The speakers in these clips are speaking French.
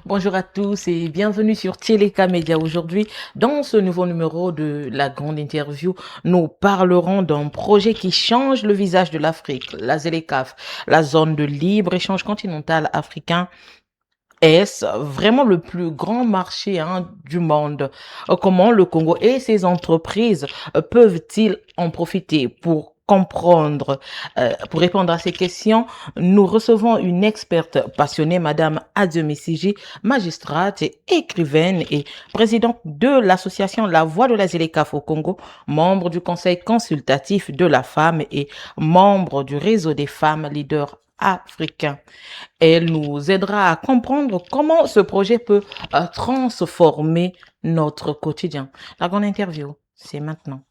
Bonjour à tous et bienvenue sur Téléka Média. Aujourd'hui, dans ce nouveau numéro de la grande interview, nous parlerons d'un projet qui change le visage de l'Afrique, la ZLECAf, la zone de libre-échange continental africain. Est-ce vraiment le plus grand marché du monde? Comment le Congo et ses entreprises peuvent-ils en profiter pour répondre à ces questions, nous recevons une experte passionnée, Madame Adjemissigi, magistrate et écrivaine et présidente de l'association La Voix de la ZLECAf au Congo, membre du Conseil consultatif de la femme et membre du réseau des femmes leaders africains. Elle nous aidera à comprendre comment ce projet peut transformer notre quotidien. La grande interview, c'est maintenant.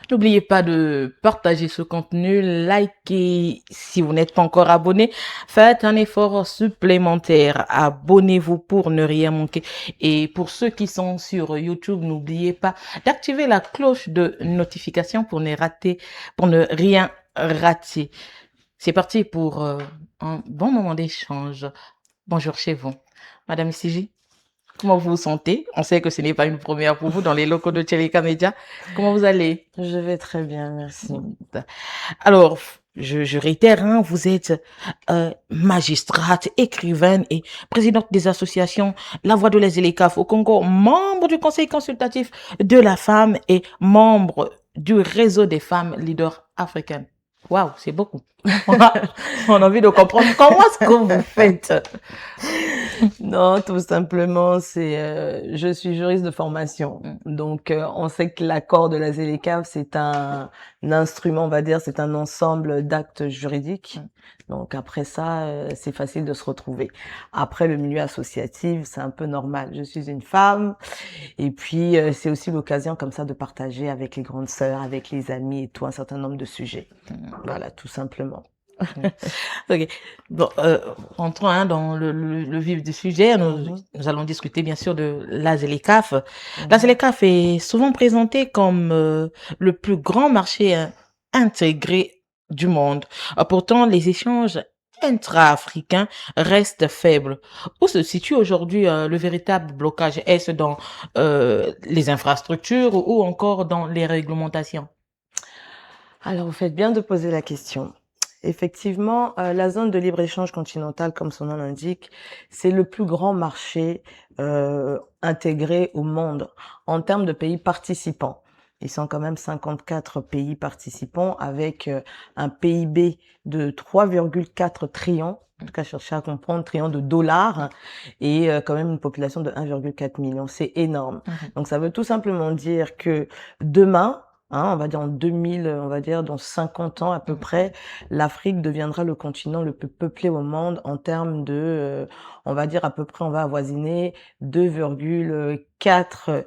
N'oubliez pas de partager ce contenu, likez si vous n'êtes pas encore abonné, faites un effort supplémentaire, abonnez-vous pour ne rien manquer. Et pour ceux qui sont sur YouTube, n'oubliez pas d'activer la cloche de notification pour ne rien rater. C'est parti pour un bon moment d'échange. Bonjour chez vous. Madame Siji, comment vous vous sentez? On sait que ce n'est pas une première pour vous dans les locaux de Téléka Média. Comment vous allez? Je vais très bien, merci. Alors, je réitère, vous êtes magistrate, écrivaine et présidente des associations La Voix de la ZLECAf au Congo, membre du Conseil consultatif de la femme et membre du réseau des femmes leaders africaines. Waouh, c'est beaucoup. On a envie de comprendre comment est-ce que vous faites. Non, tout simplement, je suis juriste de formation. Donc, on sait que l'accord de la ZLECAf, c'est un instrument, on va dire, c'est un ensemble d'actes juridiques. Donc, après ça, c'est facile de se retrouver. Après, le milieu associatif, c'est un peu normal. Je suis une femme. Et puis, c'est aussi l'occasion comme ça de partager avec les grandes sœurs, avec les amis et tout, un certain nombre de sujets. Voilà, tout simplement. Ok. Bon, entrons dans le vif du sujet. Nous allons discuter bien sûr de la ZLECAf. La ZLECAf est souvent présentée comme le plus grand marché intégré du monde. Pourtant, les échanges intra-africains restent faibles. Où se situe aujourd'hui le véritable blocage? Est-ce dans les infrastructures ou encore dans les réglementations? Alors, vous faites bien de poser la question. Effectivement, la zone de libre-échange continentale, comme son nom l'indique, c'est le plus grand marché intégré au monde en termes de pays participants. Ils sont quand même 54 pays participants avec un PIB de 3,4 trillions, en tout cas chercher à comprendre, trillions de dollars, et quand même une population de 1,4 million. C'est énorme. Donc ça veut tout simplement dire que demain, on va dire en 2000, on va dire dans 50 ans à peu près, l'Afrique deviendra le continent le plus peuplé au monde en termes de, on va dire à peu près, on va avoisiner 2,4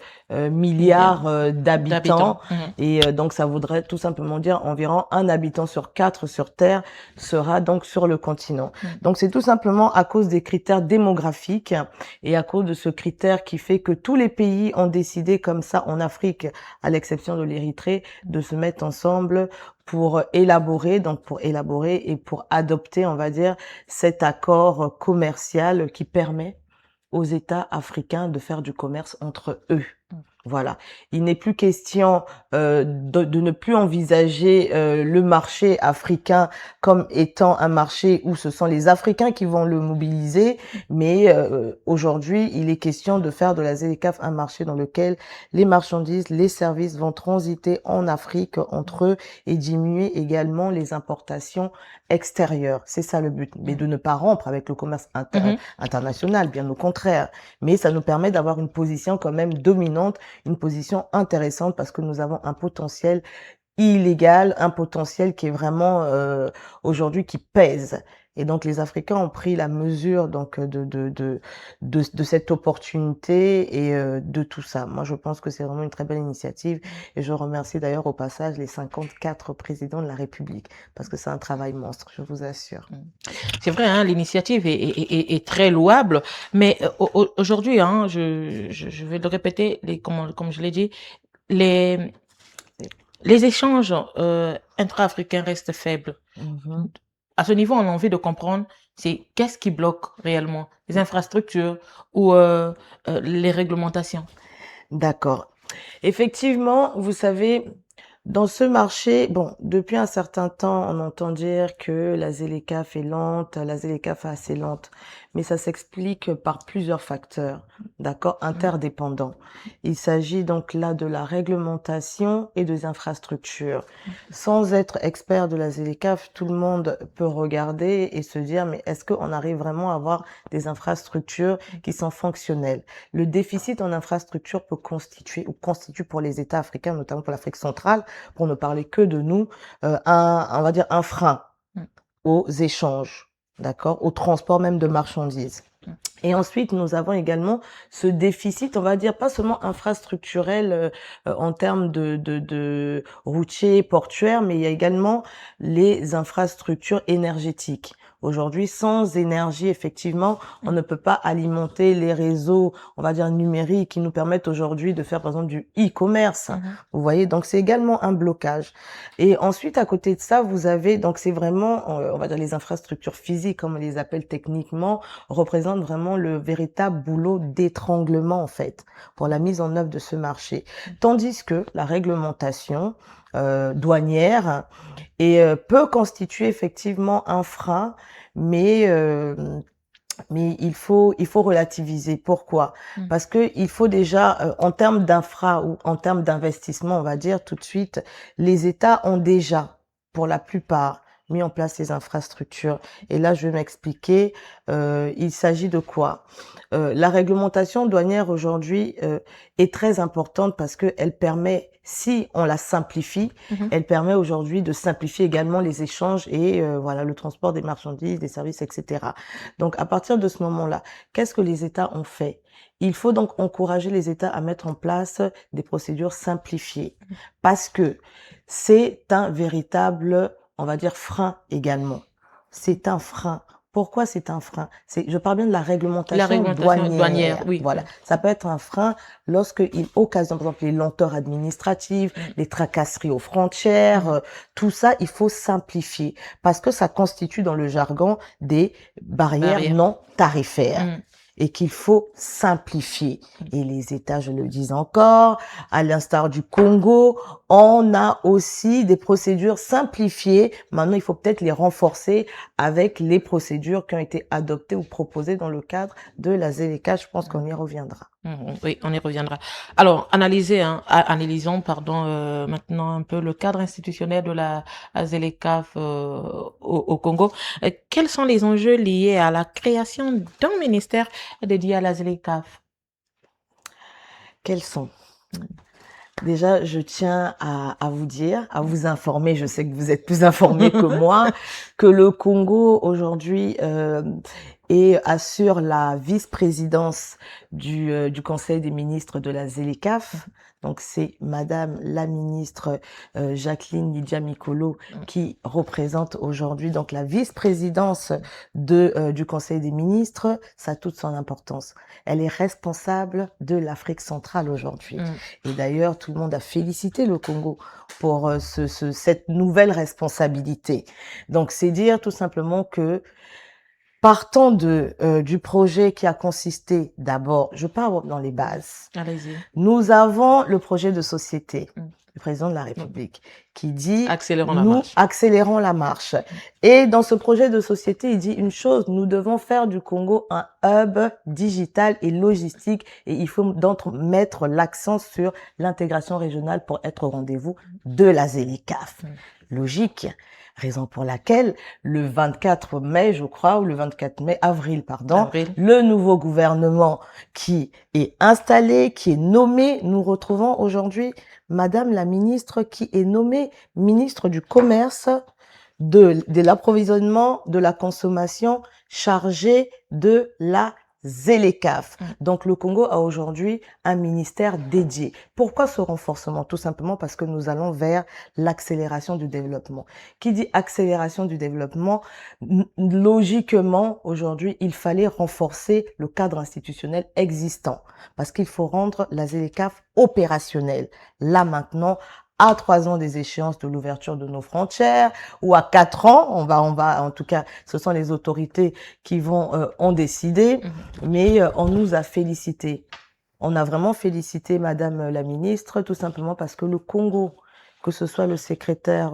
milliards d'habitants. Et donc ça voudrait tout simplement dire environ un habitant sur 4 sur Terre sera donc sur le continent. Donc c'est tout simplement à cause des critères démographiques et à cause de ce critère qui fait que tous les pays ont décidé comme ça en Afrique, à l'exception de l'Érythrée, de se mettre ensemble pour élaborer et pour adopter, on va dire, cet accord commercial qui permet aux États africains de faire du commerce entre eux. Voilà. Il n'est plus question de ne plus envisager le marché africain comme étant un marché où ce sont les Africains qui vont le mobiliser, mais aujourd'hui, il est question de faire de la ZLECAf un marché dans lequel les marchandises, les services vont transiter en Afrique entre eux et diminuer également les importations extérieures. C'est ça le but. Mais de ne pas rompre avec le commerce international, bien au contraire. Mais ça nous permet d'avoir une position quand même dominante, une position intéressante parce que nous avons un potentiel illégal, un potentiel qui est vraiment aujourd'hui qui pèse. Et donc les Africains ont pris la mesure donc de cette opportunité et de tout ça. Moi je pense que c'est vraiment une très belle initiative et je remercie d'ailleurs au passage les 54 présidents de la République parce que c'est un travail monstre, je vous assure. C'est vrai, l'initiative est très louable, mais aujourd'hui, je vais le répéter, comme je l'ai dit, Les échanges intra-africains restent faibles. À ce niveau, on a envie de comprendre, c'est qu'est-ce qui bloque réellement? Les infrastructures ou les réglementations? D'accord. Effectivement, vous savez, dans ce marché, bon, depuis un certain temps, on entend dire que la ZLECAf est lente, la ZLECAf est assez lente, mais ça s'explique par plusieurs facteurs, d'accord, interdépendants. Il s'agit donc là de la réglementation et des infrastructures. Sans être expert de la ZLECAf, tout le monde peut regarder et se dire, mais est-ce qu'on arrive vraiment à avoir des infrastructures qui sont fonctionnelles? Le déficit en infrastructure peut constituer, ou constitue pour les États africains, notamment pour l'Afrique centrale, pour ne parler que de nous, on va dire un frein aux échanges, d'accord, au transport même de marchandises. Et ensuite, nous avons également ce déficit, on va dire, pas seulement infrastructurel en termes de routiers, portuaires, mais il y a également les infrastructures énergétiques. Aujourd'hui, sans énergie, effectivement, on ne peut pas alimenter les réseaux, on va dire, numériques qui nous permettent aujourd'hui de faire, par exemple, du e-commerce. Vous voyez, donc c'est également un blocage. Et ensuite, à côté de ça, vous avez, donc c'est vraiment, on va dire, les infrastructures physiques, comme on les appelle techniquement, représentent vraiment le véritable boulot d'étranglement, en fait, pour la mise en œuvre de ce marché. Tandis que la réglementation douanière peut constituer effectivement un frein, mais il faut relativiser. Pourquoi? Parce que il faut déjà, en termes d'infra ou en termes d'investissement, on va dire tout de suite, les États ont déjà, pour la plupart, mis en place ces infrastructures. Et là, je vais m'expliquer. Il s'agit de quoi? La réglementation douanière aujourd'hui est très importante parce que elle permet, si on la simplifie, elle permet aujourd'hui de simplifier également les échanges et voilà, le transport des marchandises, des services, etc. Donc, à partir de ce moment-là, qu'est-ce que les États ont fait? Il faut donc encourager les États à mettre en place des procédures simplifiées parce que c'est un véritable, on va dire, frein également. C'est un frein. Pourquoi c'est un frein? Je parle bien de la réglementation douanière. Oui. Voilà. Ça peut être un frein lorsque il occasionne, par exemple, les lenteurs administratives, les tracasseries aux frontières, tout ça, il faut simplifier parce que ça constitue dans le jargon des barrières non tarifaires. Et qu'il faut simplifier. Et les États, je le dis encore, à l'instar du Congo, on a aussi des procédures simplifiées. Maintenant, il faut peut-être les renforcer avec les procédures qui ont été adoptées ou proposées dans le cadre de la ZLECA. Je pense qu'on y reviendra. Oui, on y reviendra. Alors, analysons, maintenant un peu le cadre institutionnel de la ZLECAf au Congo. Quels sont les enjeux liés à la création d'un ministère dédié à la ZLECAf? Quels sont? Déjà, je tiens à vous dire, à vous informer, je sais que vous êtes plus informés que moi, que le Congo aujourd'hui assure la vice-présidence du Conseil des ministres de la ZLECAf. Donc c'est Madame la ministre Jacqueline Lydia Mikolo qui représente aujourd'hui donc la vice-présidence du Conseil des ministres. Ça a toute son importance. Elle est responsable de l'Afrique centrale aujourd'hui. Et d'ailleurs, tout le monde a félicité le Congo pour cette nouvelle responsabilité. Donc c'est dire tout simplement que partant du projet qui a consisté d'abord, je pars dans les bases. Allez-y. Nous avons le projet de société du président de la République qui dit accélérons la marche. Et dans ce projet de société, il dit une chose, nous devons faire du Congo un hub digital et logistique et il faut donc mettre l'accent sur l'intégration régionale pour être au rendez-vous de la ZLECAf. Logique. Raison pour laquelle le 24 mai, je crois, ou le 24 mai, avril, le nouveau gouvernement qui est installé, qui est nommé, nous retrouvons aujourd'hui Madame la ministre qui est nommée ministre du Commerce, de l'approvisionnement, de la consommation, chargée de la ZLECAf. Donc le Congo a aujourd'hui un ministère dédié. Pourquoi ce renforcement? Tout simplement parce que nous allons vers l'accélération du développement. Qui dit accélération du développement, logiquement aujourd'hui il fallait renforcer le cadre institutionnel existant parce qu'il faut rendre la ZLECAf opérationnelle. Là maintenant, à 3 ans des échéances de l'ouverture de nos frontières, ou à 4 ans, on va, en tout cas, ce sont les autorités qui ont décidé, mais on nous a félicités. On a vraiment félicité Madame la ministre, tout simplement parce que le Congo, que ce soit le secrétaire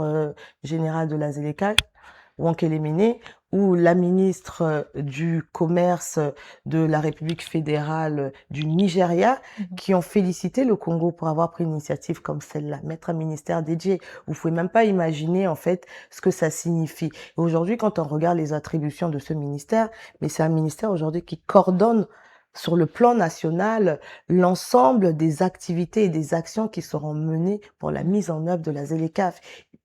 général de la ZLECAf, Wankele Mene, ou la ministre du Commerce de la République fédérale du Nigeria, qui ont félicité le Congo pour avoir pris une initiative comme celle-là, mettre un ministère dédié. Vous pouvez même pas imaginer, en fait, ce que ça signifie. Aujourd'hui, quand on regarde les attributions de ce ministère, mais c'est un ministère aujourd'hui qui coordonne sur le plan national l'ensemble des activités et des actions qui seront menées pour la mise en œuvre de la ZLECAf.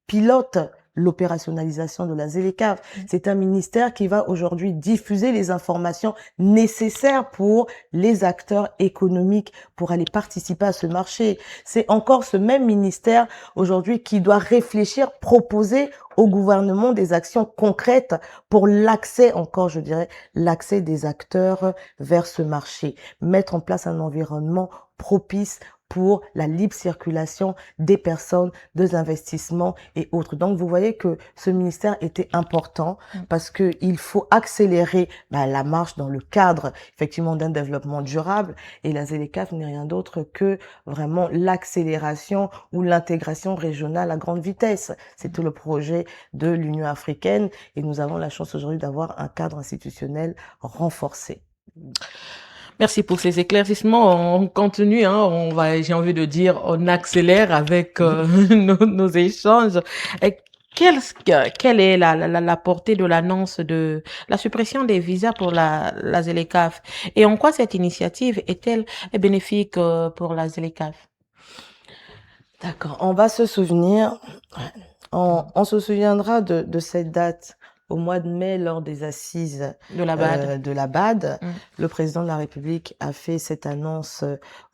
Pilote l'opérationnalisation de la ZLECAf. C'est un ministère qui va aujourd'hui diffuser les informations nécessaires pour les acteurs économiques pour aller participer à ce marché. C'est encore ce même ministère aujourd'hui qui doit réfléchir, proposer au gouvernement des actions concrètes pour l'accès, encore je dirais, l'accès des acteurs vers ce marché. Mettre en place un environnement propice pour la libre circulation des personnes, des investissements et autres. Donc, vous voyez que ce ministère était important parce que il faut accélérer la marche dans le cadre, effectivement, d'un développement durable. Et la ZLECAf n'est rien d'autre que vraiment l'accélération ou l'intégration régionale à grande vitesse. C'est tout le projet de l'Union africaine et nous avons la chance aujourd'hui d'avoir un cadre institutionnel renforcé. Merci pour ces éclaircissements. On continue, j'ai envie de dire, on accélère avec nos échanges. Quelle est la portée de l'annonce de la suppression des visas pour la ZLECAf et en quoi cette initiative est-elle bénéfique pour la ZLECAf? D'accord, on va se souvenir, on se souviendra de cette date. Au mois de mai, lors des assises de la BAD, le président de la République a fait cette annonce,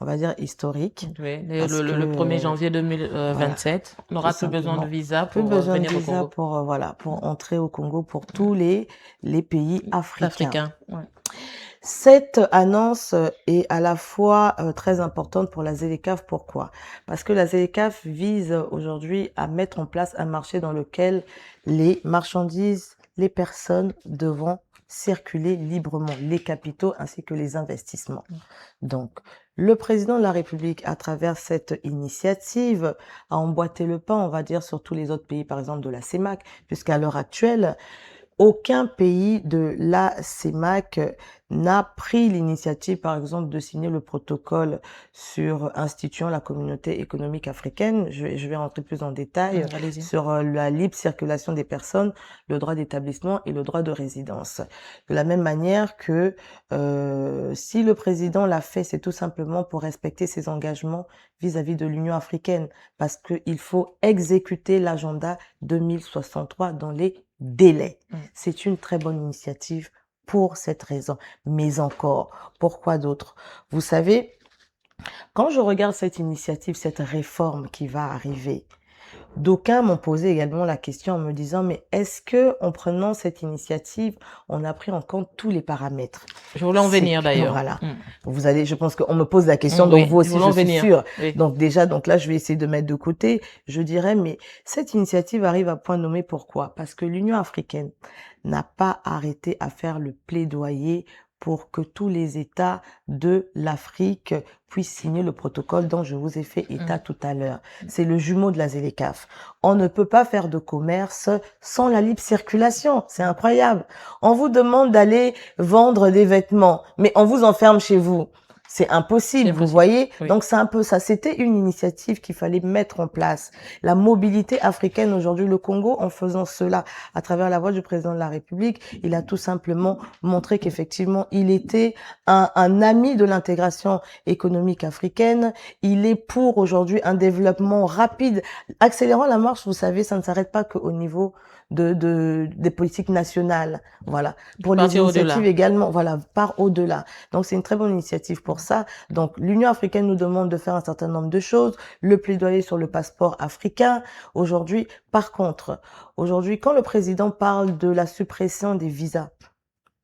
on va dire, historique. Oui, le 1er janvier 2027, on n'aura plus besoin de visa pour venir au Congo. Pour entrer au Congo pour tous les pays africains. Ouais. Cette annonce est à la fois très importante pour la ZLECAf. Pourquoi? Parce que la ZLECAf vise aujourd'hui à mettre en place un marché dans lequel les marchandises, les personnes devront circuler librement, les capitaux ainsi que les investissements. Donc, le président de la République, à travers cette initiative, a emboîté le pas, on va dire, sur tous les autres pays, par exemple de la CEMAC, puisqu'à l'heure actuelle, aucun pays de la CEMAC n'a pris l'initiative, par exemple, de signer le protocole sur instituant la communauté économique africaine. Je vais rentrer plus en détail sur la libre circulation des personnes, le droit d'établissement et le droit de résidence. De la même manière que si le président l'a fait, c'est tout simplement pour respecter ses engagements vis-à-vis de l'Union africaine, parce qu'il faut exécuter l'agenda 2063 dans les délais. C'est une très bonne initiative pour cette raison. Mais encore, pourquoi d'autre? Vous savez, quand je regarde cette initiative, cette réforme qui va arriver, d'aucuns m'ont posé également la question en me disant, mais est-ce que en prenant cette initiative, on a pris en compte tous les paramètres? Je voulais en venir d'ailleurs. Voilà. Vous allez, je pense qu'on me pose la question, donc vous aussi, je suis sûre. Oui. Donc déjà, donc là, je vais essayer de mettre de côté. Je dirais, mais cette initiative arrive à point nommé. Pourquoi? Parce que l'Union africaine n'a pas arrêté à faire le plaidoyer pour que tous les États de l'Afrique puissent signer le protocole dont je vous ai fait état tout à l'heure. C'est le jumeau de la ZLECAf. On ne peut pas faire de commerce sans la libre circulation. C'est incroyable. On vous demande d'aller vendre des vêtements, mais on vous enferme chez vous. C'est impossible, vous voyez. Oui. Donc c'est un peu ça. C'était une initiative qu'il fallait mettre en place. La mobilité africaine aujourd'hui, le Congo, en faisant cela à travers la voix du président de la République, il a tout simplement montré qu'effectivement, il était un ami de l'intégration économique africaine. Il est pour aujourd'hui un développement rapide, accélérant la marche. Vous savez, ça ne s'arrête pas qu'au niveau des politiques nationales. Voilà. Pour les initiatives également, voilà, part au-delà. Donc, c'est une très bonne initiative pour ça. Donc, l'Union africaine nous demande de faire un certain nombre de choses. Le plaidoyer sur le passeport africain. Aujourd'hui, par contre, aujourd'hui, quand le président parle de la suppression des visas,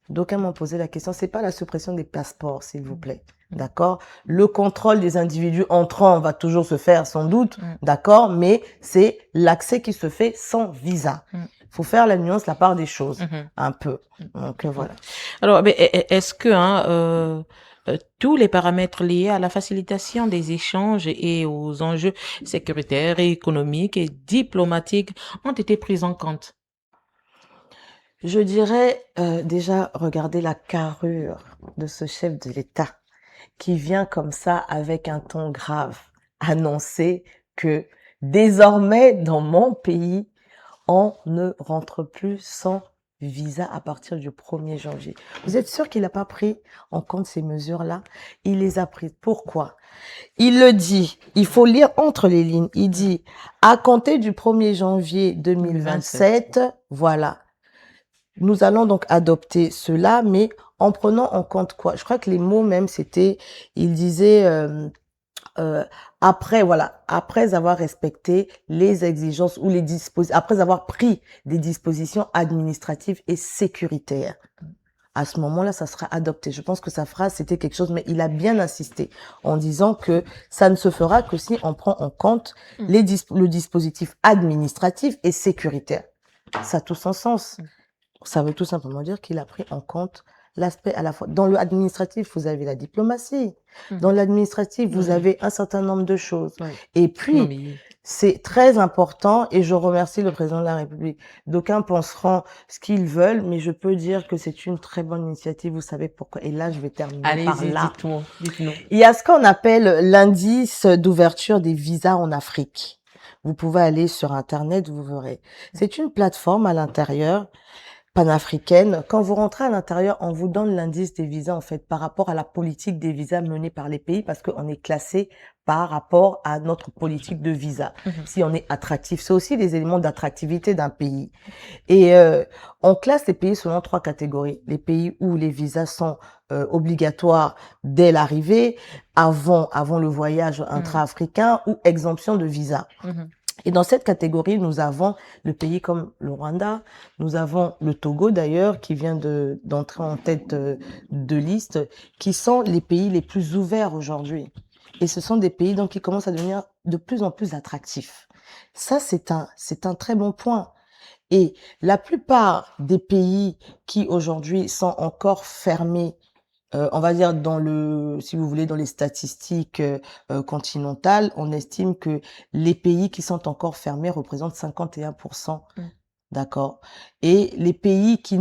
D'aucuns m'ont posé la question, c'est pas la suppression des passeports, s'il vous plaît. D'accord? Le contrôle des individus entrants va toujours se faire sans doute, d'accord? Mais c'est l'accès qui se fait sans visa. Faut faire la nuance, la part des choses, un peu. Donc voilà. Alors, mais est-ce que tous les paramètres liés à la facilitation des échanges et aux enjeux sécuritaires, économiques et diplomatiques ont été pris en compte? Je dirais déjà regarder la carrure de ce chef de l'État qui vient comme ça avec un ton grave annoncer que désormais dans mon pays, on ne rentre plus sans visa à partir du 1er janvier. Vous êtes sûr qu'il n'a pas pris en compte ces mesures-là? Il les a prises. Pourquoi? Il le dit, il faut lire entre les lignes. Il dit, à compter du 1er janvier 2027, voilà. Nous allons donc adopter cela, mais en prenant en compte quoi? Je crois que les mots même, c'était, il disait, après, voilà, après avoir respecté les exigences ou les dispositions, après avoir pris des dispositions administratives et sécuritaires. À ce moment-là, ça sera adopté. Je pense que sa phrase, c'était quelque chose, mais il a bien insisté en disant que ça ne se fera que si on prend en compte le dispositif administratif et sécuritaire. Ça a tout son sens. Ça veut tout simplement dire qu'il a pris en compte l'aspect à la fois. Dans l'administratif, vous avez la diplomatie. Dans l'administratif, vous avez un certain nombre de choses. Et puis, c'est très important, et je remercie le président de la République. D'aucuns penseront ce qu'ils veulent, mais je peux dire que c'est une très bonne initiative. Vous savez pourquoi? Et là, je vais terminer par là. Dites-nous. Il y a ce qu'on appelle l'indice d'ouverture des visas en Afrique. Vous pouvez aller sur Internet, vous verrez. C'est une plateforme à l'intérieur panafricaine. Quand vous rentrez à l'intérieur, on vous donne l'indice des visas, en fait, par rapport à la politique des visas menée par les pays, parce qu'on est classé par rapport à notre politique de visa. Si on est attractif, c'est aussi les éléments d'attractivité d'un pays. Et on classe les pays selon 3 catégories. Les pays où les visas sont obligatoires dès l'arrivée, avant le voyage intra-africain, ou exemption de visa. Et dans cette catégorie, nous avons le pays comme le Rwanda, nous avons le Togo d'ailleurs, qui vient d'entrer en tête de liste, qui sont les pays les plus ouverts aujourd'hui. Et ce sont des pays donc qui commencent à devenir de plus en plus attractifs. Ça, c'est un très bon point. Et la plupart des pays qui aujourd'hui sont encore fermés, on va dire si vous voulez, dans les statistiques continentales, on estime que les pays qui sont encore fermés représentent 51%. D'accord? Et les pays qui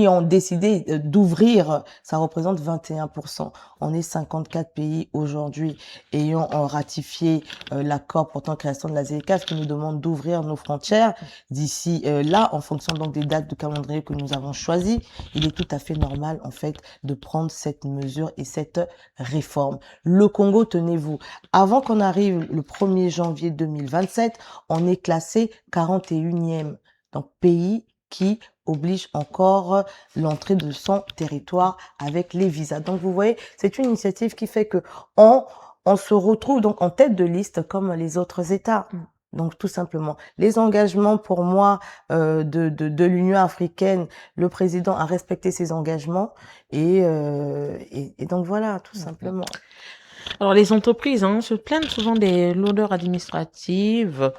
ont décidé d'ouvrir, ça représente 21%. On est 54 pays aujourd'hui ayant ratifié l'accord portant création de la ZLECAf qui nous demande d'ouvrir nos frontières d'ici là, en fonction donc des dates de calendrier que nous avons choisies. Il est tout à fait normal, en fait, de prendre cette mesure et cette réforme. Le Congo, tenez-vous, avant qu'on arrive le 1er janvier 2027, on est classé 41e. Donc, pays qui oblige encore l'entrée de son territoire avec les visas. Donc, vous voyez, c'est une initiative qui fait que on se retrouve donc en tête de liste comme les autres États. Donc, tout simplement, les engagements pour moi de l'Union africaine, le président a respecté ses engagements et donc voilà, tout simplement. Alors, les entreprises se plaignent souvent des lourdeurs administratives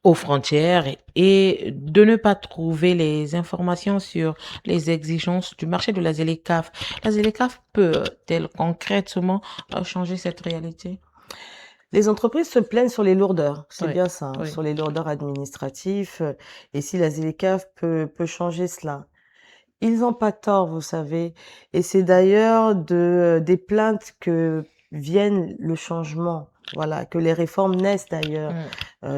aux frontières et de ne pas trouver les informations sur les exigences du marché de la ZLECAf. La ZLECAf peut-elle concrètement changer cette réalité? Les entreprises se plaignent sur les lourdeurs, c'est bien ça, sur les lourdeurs administratives, et si la ZLECAf peut changer cela. Ils n'ont pas tort, vous savez, et c'est d'ailleurs des plaintes que viennent le changement, voilà, que les réformes naissent d'ailleurs,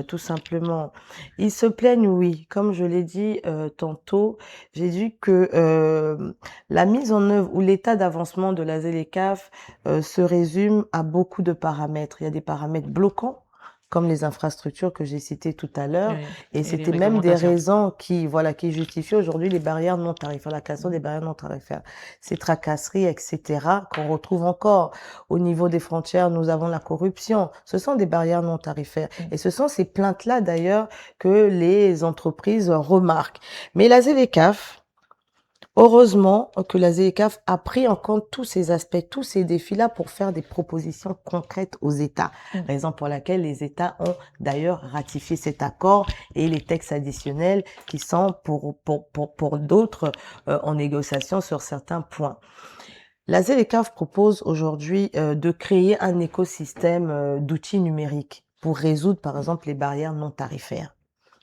tout simplement. Ils se plaignent, oui, comme je l'ai dit tantôt, j'ai dit que la mise en œuvre ou l'état d'avancement de la ZLECAf se résume à beaucoup de paramètres. Il y a des paramètres bloquants, comme les infrastructures que j'ai citées tout à l'heure, et c'était même des raisons qui justifient aujourd'hui les barrières non tarifaires, la création des barrières non tarifaires, ces tracasseries, etc., qu'on retrouve encore au niveau des frontières. Nous avons la corruption, ce sont des barrières non tarifaires, et ce sont ces plaintes-là d'ailleurs que les entreprises remarquent. Mais la ZLECAf, Heureusement que la ZLECAf a pris en compte tous ces aspects, tous ces défis-là pour faire des propositions concrètes aux États. Raison pour laquelle les États ont d'ailleurs ratifié cet accord et les textes additionnels qui sont pour d'autres en négociation sur certains points. La ZLECAf propose aujourd'hui de créer un écosystème d'outils numériques pour résoudre par exemple les barrières non tarifaires.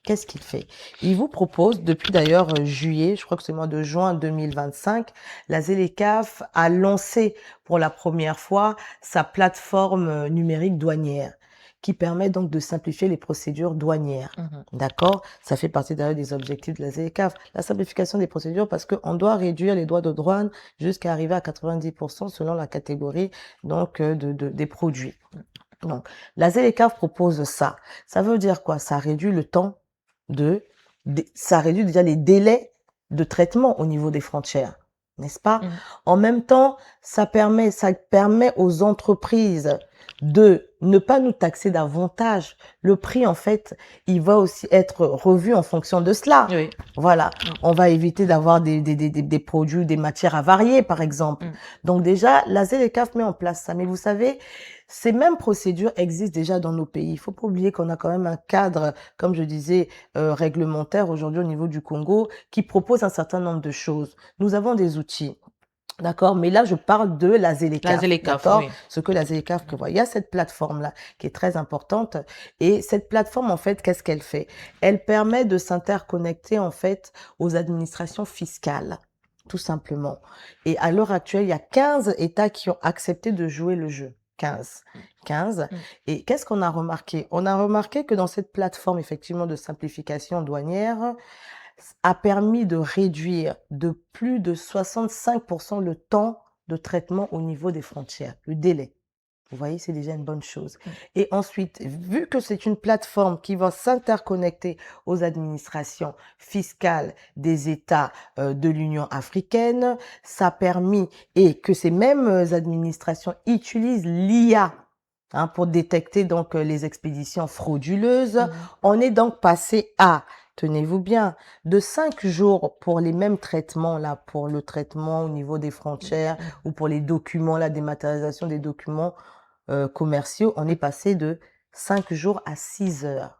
Qu'est-ce qu'il fait? Il vous propose, depuis d'ailleurs juillet, je crois que c'est le mois de juin 2025, la ZLECAf a lancé pour la première fois sa plateforme numérique douanière qui permet donc de simplifier les procédures douanières. D'accord? Ça fait partie d'ailleurs des objectifs de la ZLECAf. La simplification des procédures parce qu'on doit réduire les droits de douane jusqu'à arriver à 90% selon la catégorie donc des produits. Donc, la ZLECAf propose ça. Ça veut dire quoi? Ça réduit le temps ça réduit déjà les délais de traitement au niveau des frontières, n'est-ce pas? En même temps, ça permet aux entreprises de ne pas nous taxer davantage. Le prix, en fait, il va aussi être revu en fonction de cela. Oui. Voilà. On va éviter d'avoir des produits, des matières avariées, par exemple. Donc déjà, la ZLECAf met en place ça. Mais vous savez, ces mêmes procédures existent déjà dans nos pays. Il faut pas oublier qu'on a quand même un cadre, comme je disais, réglementaire aujourd'hui au niveau du Congo, qui propose un certain nombre de choses. Nous avons des outils. D'accord? Mais là, je parle de la ZLECAf. La ZLECAf, d'accord? oui. Ce que la ZLECAf prévoit. Il y a cette plateforme-là qui est très importante. Et cette plateforme, en fait, qu'est-ce qu'elle fait? Elle permet de s'interconnecter, en fait, aux administrations fiscales. Tout simplement. Et à l'heure actuelle, il y a 15 États qui ont accepté de jouer le jeu. 15. Et qu'est-ce qu'on a remarqué? On a remarqué que dans cette plateforme, effectivement, de simplification douanière, a permis de réduire de plus de 65% le temps de traitement au niveau des frontières, le délai. Vous voyez, c'est déjà une bonne chose. Et ensuite, vu que c'est une plateforme qui va s'interconnecter aux administrations fiscales des États de l'Union africaine, ça a permis, et que ces mêmes administrations utilisent l'IA pour détecter donc les expéditions frauduleuses, on est donc passé à, tenez-vous bien, de 5 jours pour les mêmes traitements là, pour le traitement au niveau des frontières ou pour les documents, la dématérialisation des documents commerciaux, on est passé de 5 jours à 6 heures.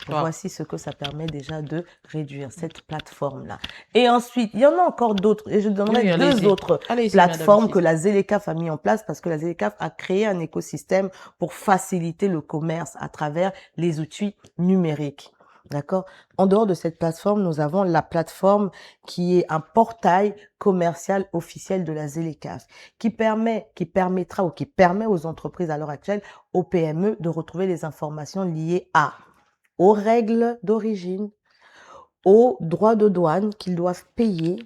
Voici ce que ça permet déjà de réduire cette plateforme-là. Et ensuite, il y en a encore d'autres. Et je donnerai deux autres plateformes que la ZLECAf a mis en place parce que la ZLECAF a créé un écosystème pour faciliter le commerce à travers les outils numériques. D'accord? En dehors de cette plateforme, nous avons la plateforme qui est un portail commercial officiel de la ZLECAf qui permet aux entreprises à l'heure actuelle, aux PME, de retrouver les informations liées aux règles d'origine, aux droits de douane qu'ils doivent payer,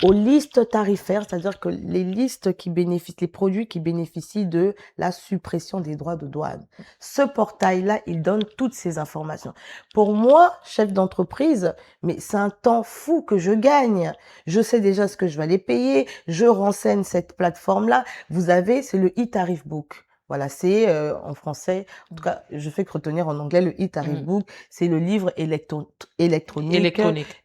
aux listes tarifaires, c'est-à-dire que les listes les produits qui bénéficient de la suppression des droits de douane. Ce portail-là, il donne toutes ces informations. Pour moi, chef d'entreprise, mais c'est un temps fou que je gagne. Je sais déjà ce que je vais aller payer, je renseigne cette plateforme-là. C'est le e-Tariff Book. Voilà, c'est en français, en tout cas, je fais que retenir en anglais le e-Tariff Book, c'est le livre électronique.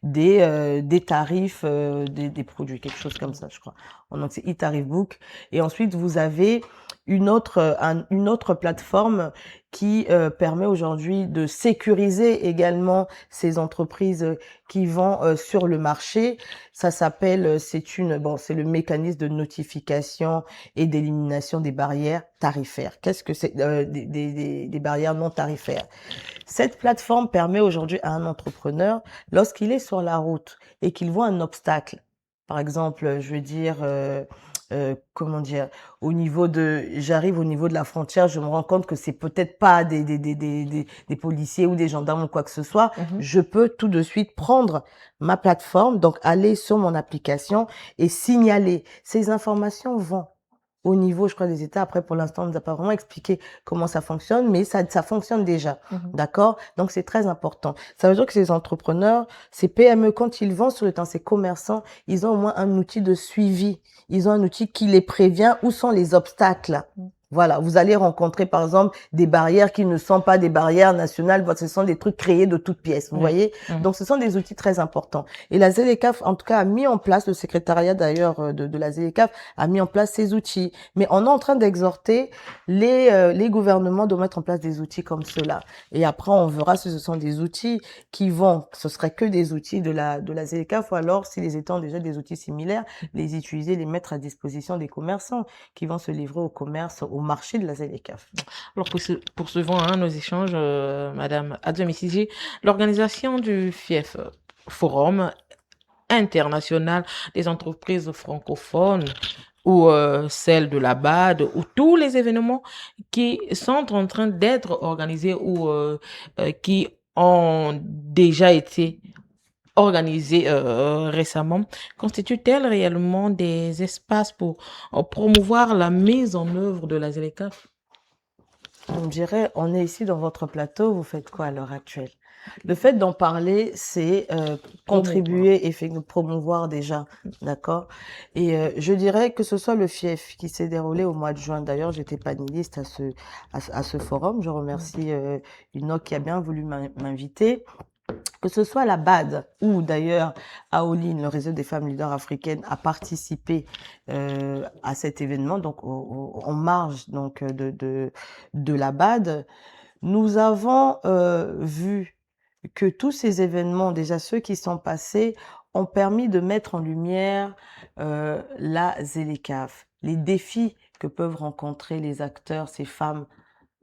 Des tarifs des produits, quelque chose comme ça, je crois. Donc c'est e-Tariff Book. Et ensuite, vous avez une autre plateforme qui permet aujourd'hui de sécuriser également ces entreprises qui vont sur le marché. Ça s'appelle, c'est le mécanisme de notification et d'élimination des barrières tarifaires. Qu'est-ce que c'est des barrières non tarifaires? Cette plateforme permet aujourd'hui à un entrepreneur, lorsqu'il est sur la route et qu'il voit un obstacle, par exemple, je veux dire, j'arrive au niveau de la frontière, je me rends compte que c'est peut-être pas des policiers ou des gendarmes ou quoi que ce soit, je peux tout de suite prendre ma plateforme, donc aller sur mon application et signaler. Ces informations vont au niveau, je crois, des États. Après, pour l'instant, on nous a pas vraiment expliqué comment ça fonctionne, mais ça fonctionne déjà. D'accord? Donc, c'est très important. Ça veut dire que ces entrepreneurs, ces PME, quand ils vont sur le terrain, ces commerçants, ils ont au moins un outil de suivi. Ils ont un outil qui les prévient où sont les obstacles. Voilà, vous allez rencontrer par exemple des barrières qui ne sont pas des barrières nationales, ce sont des trucs créés de toutes pièces, vous voyez. Donc ce sont des outils très importants. Et la ZLECAf, en tout cas, a mis en place, le secrétariat d'ailleurs de la ZLECAf a mis en place ces outils. Mais on est en train d'exhorter les gouvernements de mettre en place des outils comme cela. Et après, on verra si ce sont des outils ce serait que des outils de la ZLECAf, ou alors si les États ont déjà des outils similaires, les utiliser, les mettre à disposition des commerçants qui vont se livrer au commerce, au marché de la ZLECAf. Alors, poursuivons nos échanges, Madame Adjamisiji. L'organisation du FIEF, Forum international des entreprises francophones, ou celle de la BAD, ou tous les événements qui sont en train d'être organisés ou qui ont déjà été organisés récemment, constituent-elles réellement des espaces pour promouvoir la mise en œuvre de la ZLECAf? On dirait, on est ici dans votre plateau, vous faites quoi à l'heure actuelle? Le fait d'en parler, c'est contribuer et promouvoir déjà, d'accord? Et je dirais que ce soit le FIEF qui s'est déroulé au mois de juin. D'ailleurs, j'étais panéliste à ce forum. Je remercie Inoc qui a bien voulu m'inviter. Que ce soit la BAD ou d'ailleurs Aoline, le réseau des femmes leaders africaines, a participé à cet événement, donc en marge donc de la BAD, nous avons vu que tous ces événements, déjà ceux qui sont passés, ont permis de mettre en lumière la ZLECAf, les défis que peuvent rencontrer les acteurs, ces femmes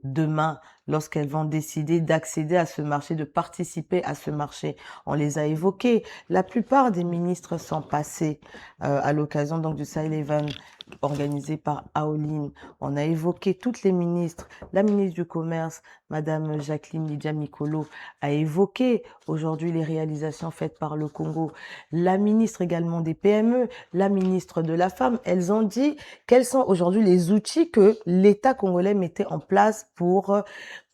demain, lorsqu'elles vont décider d'accéder à ce marché, de participer à ce marché. On les a évoqués. La plupart des ministres sont passés à l'occasion donc du Sahel Event organisé par Aoline. On a évoqué toutes les ministres. La ministre du Commerce, Madame Jacqueline Lydia Mikolo, a évoqué aujourd'hui les réalisations faites par le Congo. La ministre également des PME, la ministre de la Femme, elles ont dit quels sont aujourd'hui les outils que l'État congolais mettait en place pour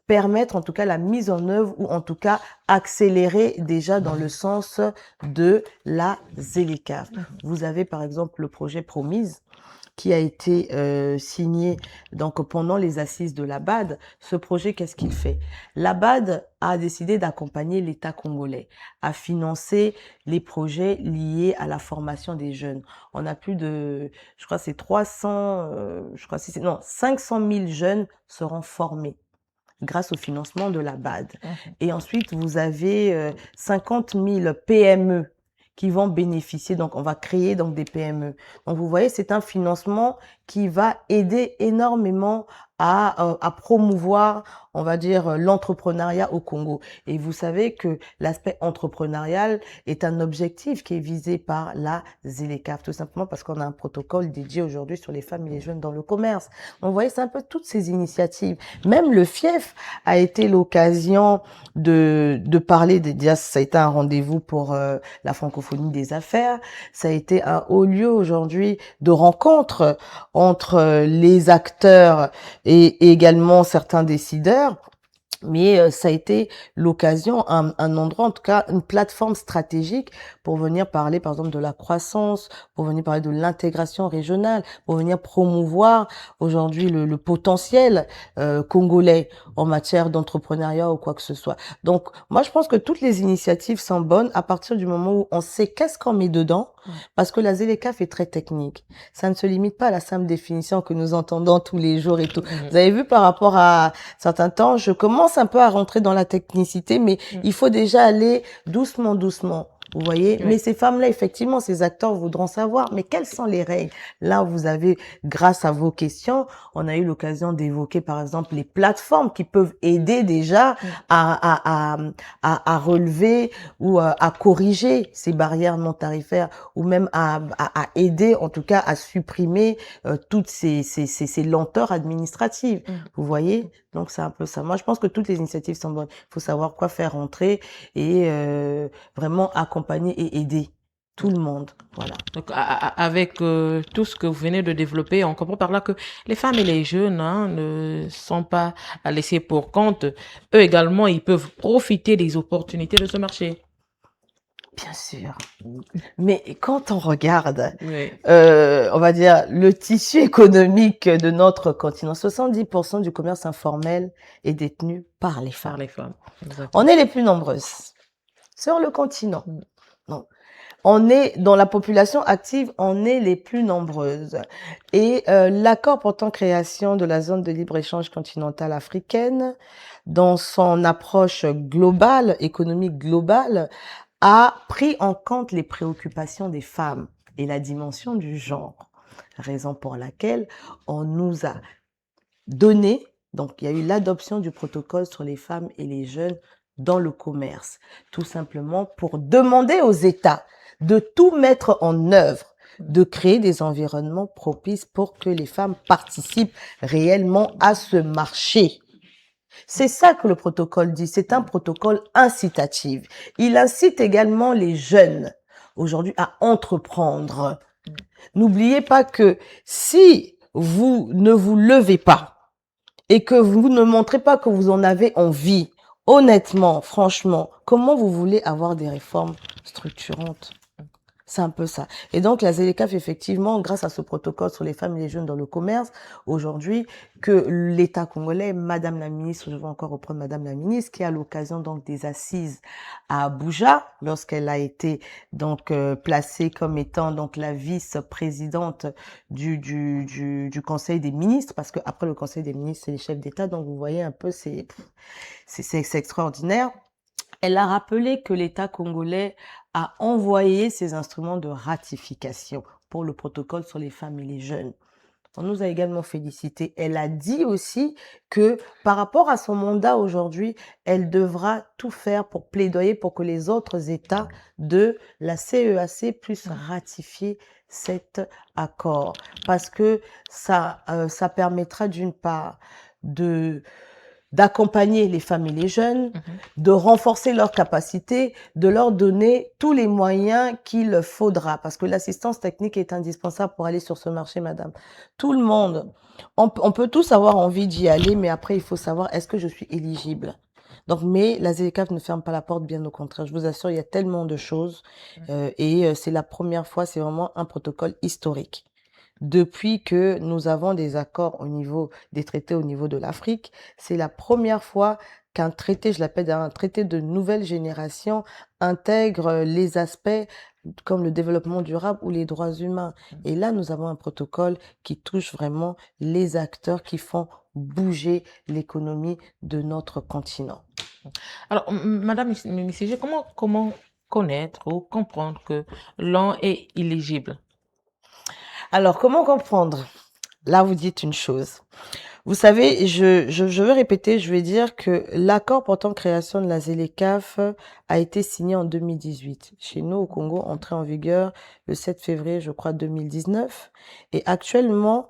permettre en tout cas la mise en œuvre ou en tout cas accélérer déjà dans le sens de la ZLECAf. Vous avez par exemple le projet Promise qui a été signé donc pendant les assises de la BAD. Ce projet, qu'est-ce qu'il fait? La BAD a décidé d'accompagner l'État congolais à financer les projets liés à la formation des jeunes. On a plus de, je crois c'est 300, je crois si non 500 000 jeunes seront formés grâce au financement de la BAD. Et ensuite, vous avez 50 000 PME qui vont bénéficier. Donc, on va créer donc des PME. Donc, vous voyez, c'est un financement qui va aider énormément à promouvoir, on va dire, l'entrepreneuriat au Congo. Et vous savez que l'aspect entrepreneurial est un objectif qui est visé par la ZLECAf, tout simplement parce qu'on a un protocole dédié aujourd'hui sur les femmes et les jeunes dans le commerce. Donc, vous voyez, c'est un peu toutes ces initiatives. Même le FIEF a été l'occasion de parler, déjà, ça a été un rendez-vous pour la francophonie des affaires. Ça a été un haut lieu aujourd'hui de rencontre entre les acteurs et également certains décideurs. Mais ça a été l'occasion, un endroit, en tout cas une plateforme stratégique pour venir parler par exemple de la croissance, pour venir parler de l'intégration régionale, pour venir promouvoir aujourd'hui le potentiel congolais en matière d'entrepreneuriat ou quoi que ce soit. Donc moi je pense que toutes les initiatives sont bonnes à partir du moment où on sait qu'est-ce qu'on met dedans, parce que la ZLECAf est très technique. Ça ne se limite pas à la simple définition que nous entendons tous les jours et tout. Vous avez vu par rapport à certains temps, je commence un peu à rentrer dans la technicité, mais il faut déjà aller doucement, doucement. Vous voyez, mais ces femmes-là, effectivement, ces acteurs voudront savoir, mais quelles sont les règles? Là, vous avez, grâce à vos questions, on a eu l'occasion d'évoquer, par exemple, les plateformes qui peuvent aider déjà à relever ou à corriger ces barrières non tarifaires, ou même à aider, en tout cas, à supprimer toutes ces lenteurs administratives. Vous voyez? Donc, c'est un peu ça. Moi, je pense que toutes les initiatives sont bonnes. Il faut savoir quoi faire rentrer et vraiment accompagner et aider tout le monde. Voilà. Donc, avec tout ce que vous venez de développer, on comprend par là que les femmes et les jeunes ne sont pas à laisser pour compte. Eux également, ils peuvent profiter des opportunités de ce marché. Bien sûr. Mais quand on regarde, Oui. on va dire, le tissu économique de notre continent, 70% du commerce informel est détenu par les Par femmes. les femmes. On Exactement. est les plus nombreuses sur le continent. Mm. Donc, on est, dans la population active, on est les plus nombreuses. Et l'accord portant création de la zone de libre-échange continentale africaine, dans son approche globale, économique globale, a pris en compte les préoccupations des femmes et la dimension du genre. Raison pour laquelle on nous a donné, donc il y a eu l'adoption du protocole sur les femmes et les jeunes dans le commerce, tout simplement pour demander aux États de tout mettre en œuvre, de créer des environnements propices pour que les femmes participent réellement à ce marché. C'est ça que le protocole dit, c'est un protocole incitatif. Il incite également les jeunes aujourd'hui à entreprendre. N'oubliez pas que si vous ne vous levez pas et que vous ne montrez pas que vous en avez envie, honnêtement, franchement, comment vous voulez avoir des réformes structurantes? C'est un peu ça. Et donc, la ZLECAf, effectivement, grâce à ce protocole sur les femmes et les jeunes dans le commerce, aujourd'hui, que l'État congolais, Madame la ministre, je vais encore reprendre Madame la ministre, qui a l'occasion donc des assises à Abuja, lorsqu'elle a été donc placée comme étant donc la vice-présidente du Conseil des ministres, parce que après le Conseil des ministres, c'est les chefs d'État, donc vous voyez un peu, c'est extraordinaire. Elle a rappelé que l'État congolais a envoyé ses instruments de ratification pour le protocole sur les femmes et les jeunes. On nous a également félicité. Elle a dit aussi que par rapport à son mandat aujourd'hui, elle devra tout faire pour plaidoyer pour que les autres États de la CEAC puissent ratifier cet accord. Parce que ça permettra d'une part d'accompagner les femmes et les jeunes, de renforcer leurs capacités, de leur donner tous les moyens qu'il faudra. Parce que l'assistance technique est indispensable pour aller sur ce marché, madame. Tout le monde, on peut tous avoir envie d'y aller, mais après, il faut savoir, est-ce que je suis éligible? Donc, mais la ZLECAf ne ferme pas la porte, bien au contraire. Je vous assure, il y a tellement de choses. Et c'est la première fois, c'est vraiment un protocole historique. Depuis que nous avons des accords au niveau des traités au niveau de l'Afrique, c'est la première fois qu'un traité, je l'appelle un traité de nouvelle génération, intègre les aspects comme le développement durable ou les droits humains. Et là, nous avons un protocole qui touche vraiment les acteurs qui font bouger l'économie de notre continent. Alors, Madame Missige, comment connaître ou comprendre que l'un est éligible? Alors, comment comprendre? Là, vous dites une chose. Vous savez, je vais répéter, je vais dire que l'accord portant création de la ZLECAf a été signé en 2018. Chez nous, au Congo, entré en vigueur le 7 février, je crois, 2019. Et actuellement,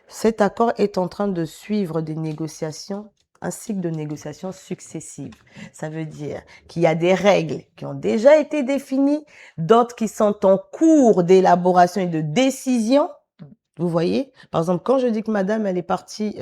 cet accord est en train de suivre des négociations, un cycle de négociations successives. Ça veut dire qu'il y a des règles qui ont déjà été définies, d'autres qui sont en cours d'élaboration et de décision. Vous voyez, par exemple, quand je dis que madame, elle est partie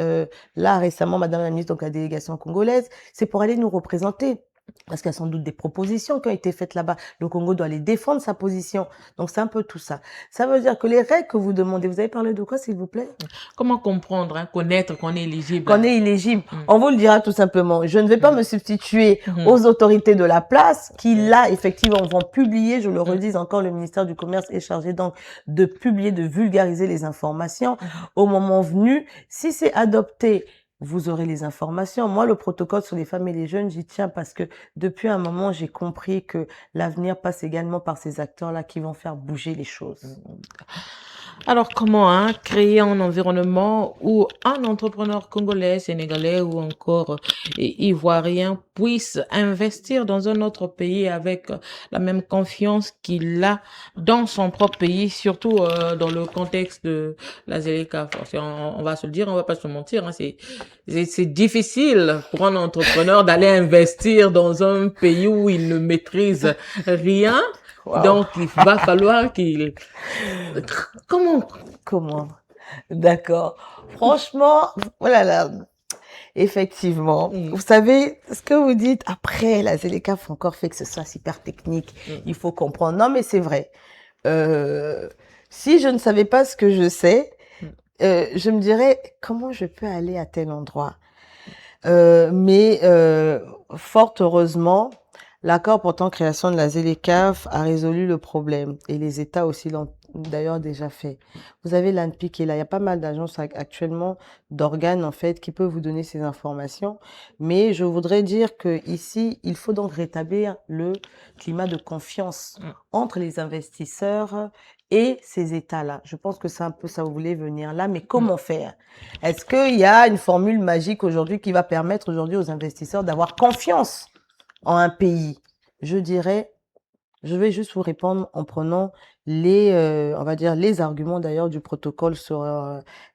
là récemment, madame la ministre, donc la délégation congolaise, c'est pour aller nous représenter. Parce qu'il y a sans doute des propositions qui ont été faites là-bas. Le Congo doit aller défendre sa position. Donc, c'est un peu tout ça. Ça veut dire que les règles que vous demandez, vous avez parlé de quoi, s'il vous plaît? Comment comprendre, connaître qu'on est éligible? Qu'on est éligible. On vous le dira tout simplement. Je ne vais pas me substituer aux autorités de la place qui, là, effectivement, vont publier, je le redis encore, le ministère du Commerce est chargé donc de publier, de vulgariser les informations au moment venu. Si c'est adopté, vous aurez les informations. Moi, le protocole sur les femmes et les jeunes, j'y tiens parce que depuis un moment, j'ai compris que l'avenir passe également par ces acteurs-là qui vont faire bouger les choses. Alors, comment créer un environnement où un entrepreneur congolais, sénégalais ou encore ivoirien puisse investir dans un autre pays avec la même confiance qu'il a dans son propre pays, surtout dans le contexte de la ZLECAf. On va se le dire, on va pas se mentir, c'est difficile pour un entrepreneur d'aller investir dans un pays où il ne maîtrise rien. Wow. Donc, il va falloir qu'il... Comment? D'accord. Franchement, voilà là. Effectivement. Vous savez, ce que vous dites, après, la ZLECAf encore fait que ce soit super technique. Il faut comprendre. Non, mais c'est vrai. Si je ne savais pas ce que je sais, je me dirais, comment je peux aller à tel endroit? Mais fort heureusement, l'accord portant création de la ZLECAf a résolu le problème et les États aussi l'ont d'ailleurs déjà fait. Vous avez l'ANPI qui est là. Il y a pas mal d'agences actuellement, d'organes en fait, qui peuvent vous donner ces informations. Mais je voudrais dire que ici, il faut donc rétablir le climat de confiance entre les investisseurs et ces États-là. Je pense que c'est un peu ça vous voulez venir là, mais comment faire? Est-ce qu'il y a une formule magique aujourd'hui qui va permettre aujourd'hui aux investisseurs d'avoir confiance en un pays? Je dirais, je vais juste vous répondre en prenant les, on va dire, les arguments d'ailleurs du protocole sur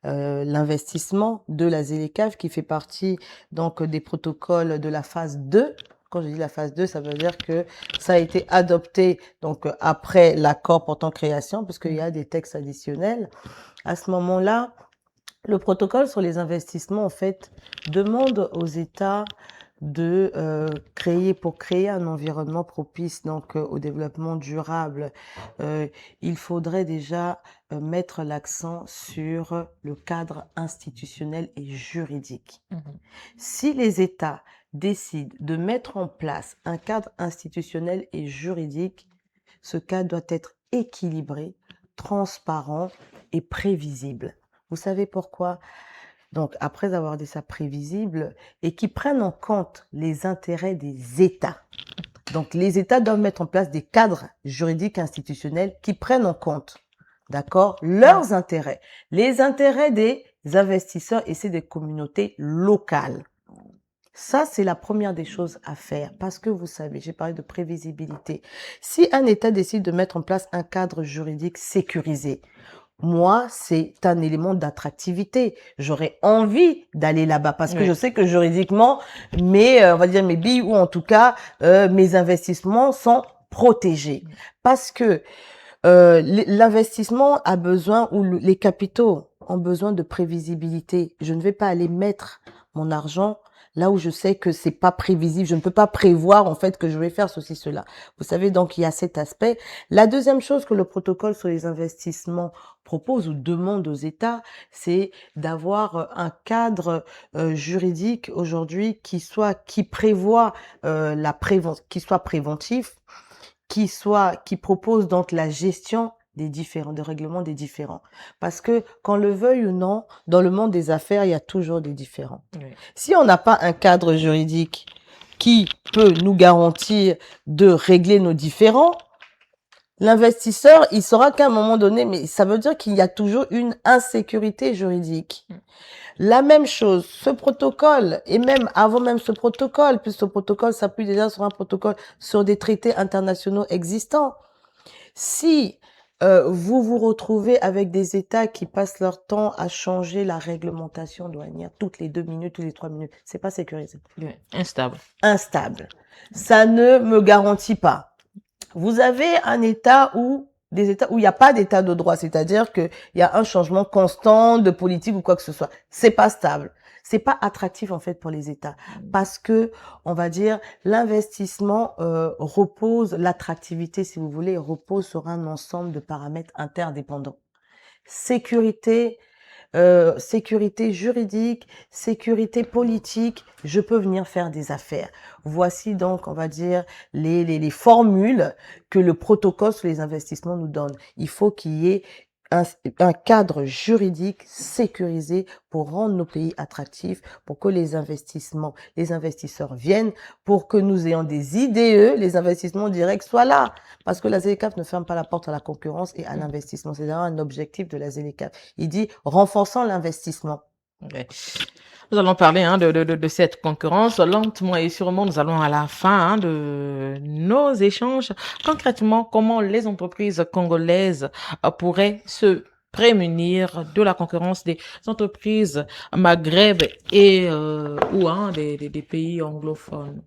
l'investissement de la ZLECAf qui fait partie donc des protocoles de la phase 2. Quand je dis la phase 2, ça veut dire que ça a été adopté donc après l'accord portant création, puisqu'il y a des textes additionnels. À ce moment-là, le protocole sur les investissements, en fait, demande aux États de créer un environnement propice donc au développement durable. Il faudrait déjà mettre l'accent sur le cadre institutionnel et juridique. Si les États décident de mettre en place un cadre institutionnel et juridique, ce cadre doit être équilibré, transparent et prévisible. Vous savez pourquoi? Donc, après avoir dit ça prévisible, et qui prennent en compte les intérêts des États. Donc, les États doivent mettre en place des cadres juridiques institutionnels qui prennent en compte, d'accord, leurs intérêts, les intérêts des investisseurs et c'est des communautés locales. Ça, c'est la première des choses à faire parce que vous savez, j'ai parlé de prévisibilité. Si un État décide de mettre en place un cadre juridique sécurisé, moi, c'est un élément d'attractivité. J'aurais envie d'aller là-bas parce que je sais que juridiquement, on va dire mes billes ou en tout cas mes investissements sont protégés. Parce que l'investissement a besoin ou les capitaux ont besoin de prévisibilité. Je ne vais pas aller mettre mon argent là où je sais que c'est pas prévisible. Je ne peux pas prévoir en fait que je vais faire ceci, cela. Vous savez, donc il y a cet aspect. La deuxième chose que le protocole sur les investissements propose ou demande aux États, c'est d'avoir un cadre juridique aujourd'hui qui prévoit qui soit préventif, qui propose donc la gestion des règlements des différends. Parce que, qu'on le veuille ou non, dans le monde des affaires, il y a toujours des différends. Si on n'a pas un cadre juridique qui peut nous garantir de régler nos différends, l'investisseur, il saura qu'à un moment donné, mais ça veut dire qu'il y a toujours une insécurité juridique. La même chose, ce protocole, et même avant même ce protocole, puisque ce protocole s'appuie déjà sur un protocole sur des traités internationaux existants. Si vous vous retrouvez avec des États qui passent leur temps à changer la réglementation douanière toutes les 2 minutes, toutes les 3 minutes, c'est pas sécurisé. Instable. Instable. Ça ne me garantit pas. Vous avez des États où il n'y a pas d'état de droit, c'est-à-dire qu'il y a un changement constant de politique ou quoi que ce soit. C'est pas stable. C'est pas attractif en fait pour les États parce que on va dire l'investissement repose, l'attractivité si vous voulez, repose sur un ensemble de paramètres interdépendants. Sécurité juridique, sécurité politique, je peux venir faire des affaires. Voici donc, on va dire, les formules que le protocole sur les investissements nous donne. Il faut qu'il y ait un cadre juridique sécurisé pour rendre nos pays attractifs, pour que les investisseurs viennent, pour que nous ayons des IDE, les investissements directs soient là. Parce que la ZLECAf ne ferme pas la porte à la concurrence et à l'investissement. C'est d'ailleurs un objectif de la ZLECAf. Il dit renforçant l'investissement. Nous allons parler de cette concurrence. Lentement et sûrement, nous allons à la fin de nos échanges. Concrètement, comment les entreprises congolaises pourraient se prémunir de la concurrence des entreprises Maghreb et des pays anglophones?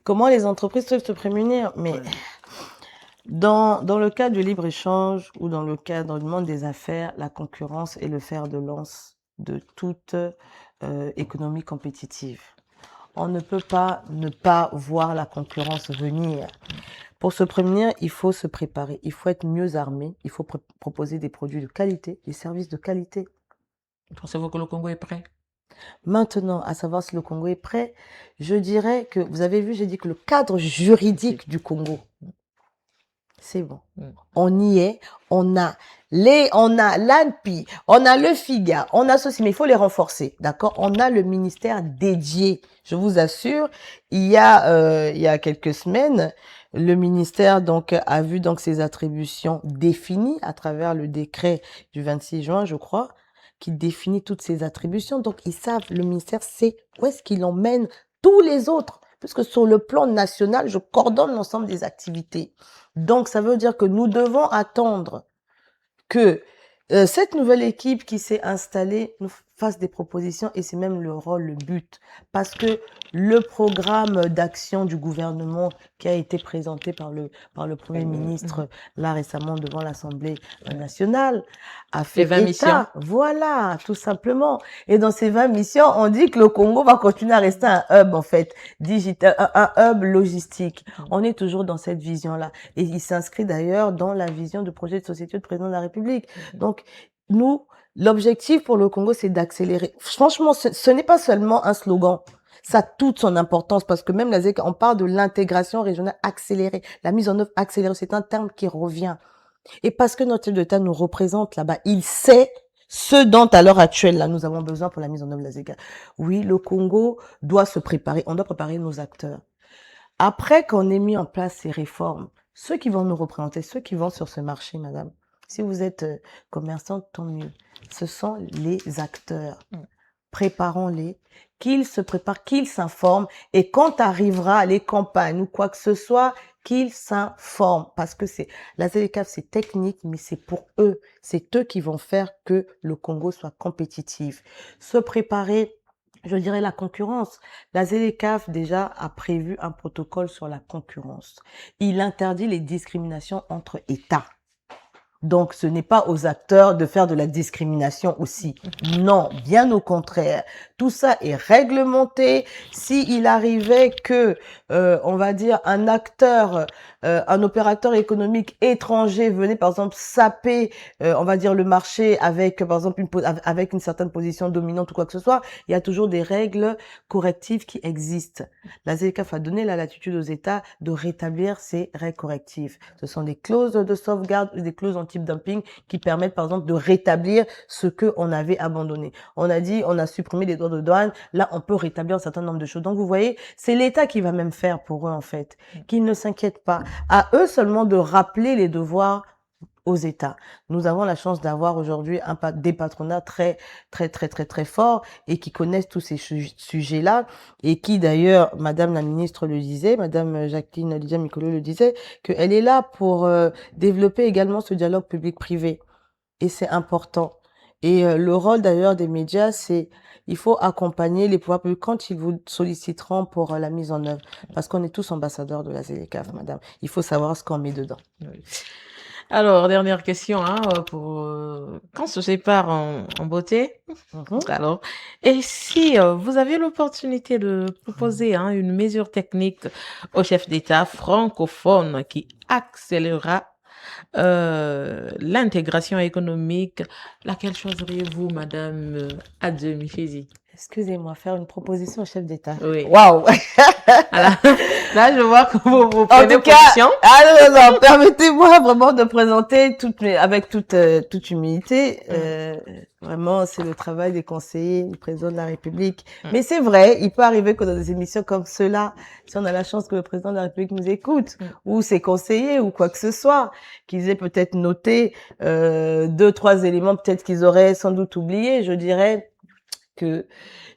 Comment les entreprises peuvent se prémunir? Mais dans le cadre du libre-échange ou dans le monde des affaires, la concurrence est le fer de lance de toute économie compétitive. On ne peut pas ne pas voir la concurrence venir. Pour se prévenir, il faut se préparer, il faut être mieux armé, il faut proposer des produits de qualité, des services de qualité. Pensez-vous que le Congo est prêt? Maintenant, à savoir si le Congo est prêt, je dirais que, vous avez vu, j'ai dit que le cadre juridique du Congo, c'est bon. On y est, on a l'ANPI, on a le FIGA, on a ceci, mais il faut les renforcer, d'accord? On a le ministère dédié, je vous assure. Il y a quelques semaines, le ministère donc a vu donc ses attributions définies à travers le décret du 26 juin, je crois, qui définit toutes ses attributions. Donc ils savent, le ministère sait où est-ce qu'il emmène tous les autres, puisque sur le plan national, je coordonne l'ensemble des activités. Donc, ça veut dire que nous devons attendre que cette nouvelle équipe qui s'est installée nous fasse des propositions, et c'est même le rôle, le but. Parce que le programme d'action du gouvernement qui a été présenté par le Premier ministre là récemment devant l'Assemblée nationale a fait 20 missions. Voilà, tout simplement. Et dans ces 20 missions, on dit que le Congo va continuer à rester un hub, en fait, digital, un hub logistique. On est toujours dans cette vision-là. Et il s'inscrit d'ailleurs dans la vision du projet de société du président de la République. Donc, nous, l'objectif pour le Congo, c'est d'accélérer. Franchement, ce n'est pas seulement un slogan. Ça a toute son importance parce que même la ZEC, on parle de l'intégration régionale accélérée, la mise en œuvre accélérée, c'est un terme qui revient. Et parce que notre chef d'État nous représente là-bas, il sait ce dont à l'heure actuelle, là, nous avons besoin pour la mise en œuvre de la ZEC. Oui, le Congo doit se préparer, on doit préparer nos acteurs. Après qu'on ait mis en place ces réformes, ceux qui vont nous représenter, ceux qui vont sur ce marché, madame, si vous êtes commerçante, tant mieux. Ce sont les acteurs. Préparons-les, qu'ils se préparent, qu'ils s'informent, et quand arrivera les campagnes ou quoi que ce soit, qu'ils s'informent, parce que la ZLECAf, c'est technique, mais c'est pour eux. C'est eux qui vont faire que le Congo soit compétitif. Se préparer, je dirais la concurrence. La ZLECAf, déjà, a prévu un protocole sur la concurrence. Il interdit les discriminations entre États. Donc, ce n'est pas aux acteurs de faire de la discrimination aussi. Non, bien au contraire. Tout ça est réglementé. S'il arrivait que, on va dire, un acteur, un opérateur économique étranger venait, par exemple, saper, on va dire, le marché avec, par exemple, avec une certaine position dominante ou quoi que ce soit, il y a toujours des règles correctives qui existent. La ZLECAf a donné la latitude aux États de rétablir ces règles correctives. Ce sont des clauses de sauvegarde, des clauses anti-dumping qui permettent, par exemple, de rétablir ce que on avait abandonné. On a dit, on a supprimé les droits de douane. Là, on peut rétablir un certain nombre de choses. Donc, vous voyez, c'est l'État qui va même faire pour eux, en fait. Qu'ils ne s'inquiètent pas. À eux seulement de rappeler les devoirs aux États. Nous avons la chance d'avoir aujourd'hui des patronats très forts et qui connaissent tous ces sujets-là et qui d'ailleurs, Madame la ministre le disait, Madame Jacqueline Lydia Mikolo le disait, qu'elle est là pour développer également ce dialogue public-privé. Et c'est important. Et le rôle d'ailleurs des médias, c'est il faut accompagner les pouvoirs publics quand ils vous solliciteront pour la mise en œuvre. Parce qu'on est tous ambassadeurs de la ZLECAf, madame. Il faut savoir ce qu'on met dedans. Oui. Alors, dernière question, pour quand on se sépare en beauté. Alors, et si vous avez l'opportunité de proposer une mesure technique au chef d'État francophone qui accélérera l'intégration économique, laquelle choisiriez-vous, Madame Adje Michezi? Excusez-moi, faire une proposition au chef d'État. Oui. Waouh. Là, je vois que vous prenez position. Non, permettez-moi vraiment de présenter avec toute humilité. Vraiment, c'est le travail des conseillers, du président de la République. Mais c'est vrai, il peut arriver que dans des émissions comme cela, si on a la chance que le président de la République nous écoute, ou ses conseillers, ou quoi que ce soit, qu'ils aient peut-être noté 2-3 éléments, peut-être qu'ils auraient sans doute oublié, je dirais que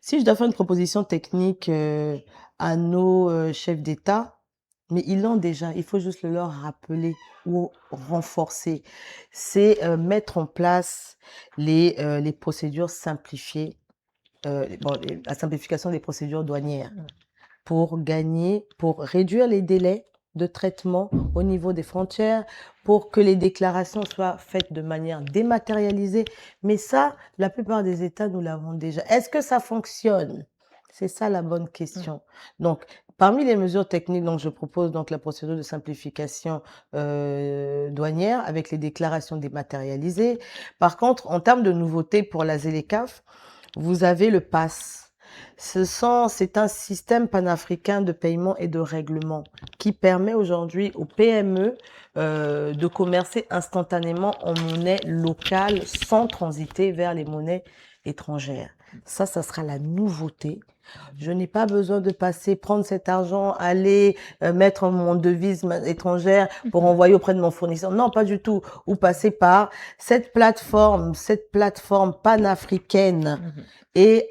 si je dois faire une proposition technique à nos chefs d'État, mais ils l'ont déjà, il faut juste le leur rappeler ou renforcer, c'est mettre en place les procédures simplifiées, la simplification des procédures douanières pour réduire les délais de traitement au niveau des frontières, pour que les déclarations soient faites de manière dématérialisée. Mais ça, la plupart des États, nous l'avons déjà. Est-ce que ça fonctionne? C'est ça la bonne question. Donc, parmi les mesures techniques, donc je propose donc la procédure de simplification douanière avec les déclarations dématérialisées. Par contre, en termes de nouveautés pour la ZLECAf, vous avez le PASS. C'est un système panafricain de paiement et de règlement qui permet aujourd'hui aux PME de commercer instantanément en monnaie locale sans transiter vers les monnaies étrangères. Ça sera la nouveauté. Je n'ai pas besoin de prendre cet argent, aller mettre mon devise étrangère pour envoyer auprès de mon fournisseur. Non, pas du tout. Ou passer par cette plateforme panafricaine et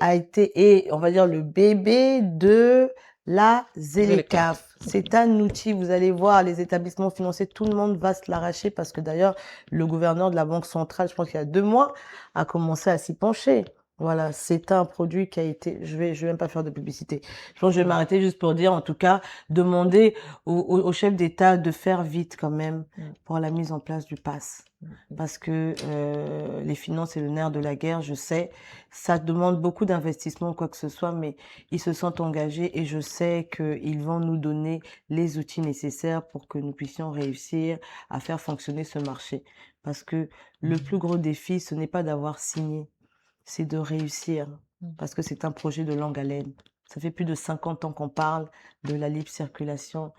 on va dire, le bébé de la ZLECAf. C'est un outil, vous allez voir, les établissements financiers, tout le monde va se l'arracher parce que d'ailleurs, le gouverneur de la Banque centrale, je pense qu'il y a 2 mois, a commencé à s'y pencher. Voilà, c'est un produit qui a été, je vais même pas faire de publicité. Je pense que je vais m'arrêter juste pour dire, en tout cas, demander au chef d'État de faire vite quand même pour la mise en place du PASS. Parce que les finances, c'est le nerf de la guerre, je sais. Ça demande beaucoup d'investissement, quoi que ce soit, mais ils se sentent engagés et je sais qu'ils vont nous donner les outils nécessaires pour que nous puissions réussir à faire fonctionner ce marché. Parce que le plus gros défi, ce n'est pas d'avoir signé, c'est de réussir. Parce que c'est un projet de longue haleine. Ça fait plus de 50 ans qu'on parle de la libre circulation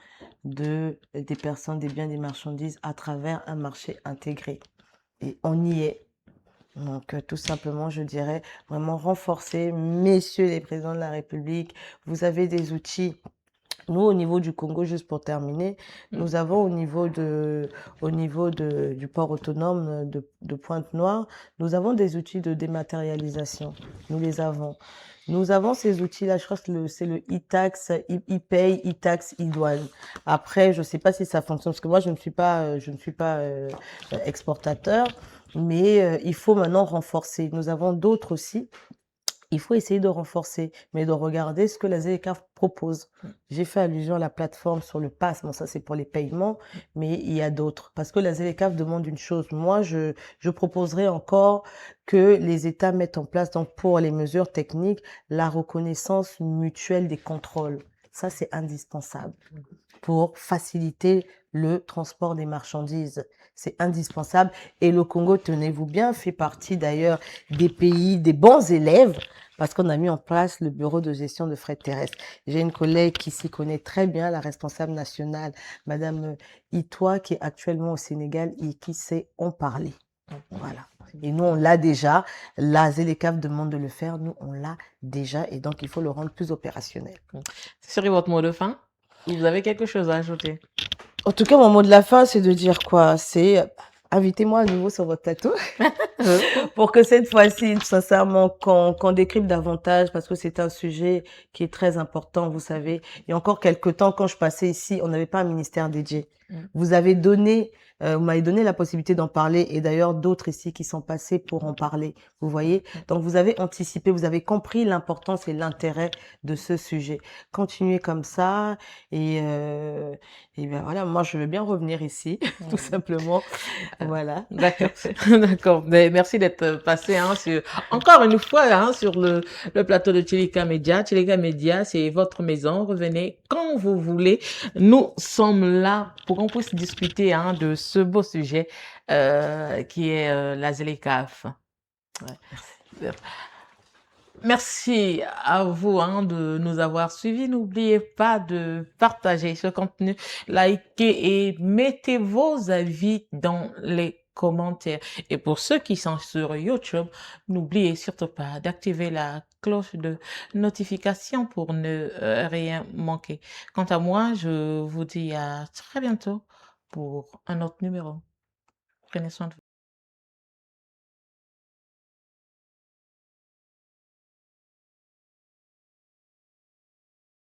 des personnes, des biens, des marchandises à travers un marché intégré. Et on y est. Donc, tout simplement, je dirais vraiment renforcer, messieurs les présidents de la République, vous avez des outils. Nous, au niveau du Congo, juste pour terminer, nous avons au niveau du port autonome de Pointe-Noire, nous avons des outils de dématérialisation. Nous les avons. Nous avons ces outils-là, je crois que c'est le e-tax, e-pay, e-tax, e-douane. Après, je sais pas si ça fonctionne, parce que moi, je ne suis pas exportateur, mais il faut maintenant renforcer. Nous avons d'autres aussi. Il faut essayer de renforcer, mais de regarder ce que la ZLECAf propose. J'ai fait allusion à la plateforme sur le PASS, bon ça c'est pour les paiements, mais il y a d'autres. Parce que la ZLECAf demande une chose, moi je proposerais encore que les États mettent en place, donc pour les mesures techniques, la reconnaissance mutuelle des contrôles. Ça c'est indispensable pour faciliter le transport des marchandises. C'est indispensable. Et le Congo, tenez-vous bien, fait partie d'ailleurs des pays, des bons élèves, parce qu'on a mis en place le bureau de gestion de fret terrestre. J'ai une collègue qui s'y connaît très bien, la responsable nationale, Madame Itoa, qui est actuellement au Sénégal et qui sait en parler. Voilà. Et nous, on l'a déjà. La ZLECAf demande de le faire. Nous, on l'a déjà. Et donc, il faut le rendre plus opérationnel. C'est sur votre mot de fin? Vous avez quelque chose à ajouter? En tout cas, mon mot de la fin, c'est de dire quoi? C'est invitez-moi à nouveau sur votre plateau pour que cette fois-ci, sincèrement, qu'on décrypte davantage parce que c'est un sujet qui est très important, vous savez. Il y a encore quelques temps, quand je passais ici, on n'avait pas un ministère dédié. Vous m'avez donné la possibilité d'en parler et d'ailleurs d'autres ici qui sont passés pour en parler. Vous voyez? Donc vous avez anticipé, vous avez compris l'importance et l'intérêt de ce sujet. Continuez comme ça et ben voilà, moi je veux bien revenir ici, tout simplement. Voilà. D'accord, d'accord. Mais merci d'être passé encore une fois sur le plateau de Tchelika Média. Tchelika Média, c'est votre maison. Revenez quand vous voulez. Nous sommes là pour qu'on puisse discuter de ce beau sujet qui est la ZLECAf. Ouais. Merci à vous de nous avoir suivis. N'oubliez pas de partager ce contenu, likez et mettez vos avis dans les commentaires. Et pour ceux qui sont sur YouTube, n'oubliez surtout pas d'activer la cloche de notification pour ne rien manquer. Quant à moi, je vous dis à très bientôt pour un autre numéro. Prenez soin de vous.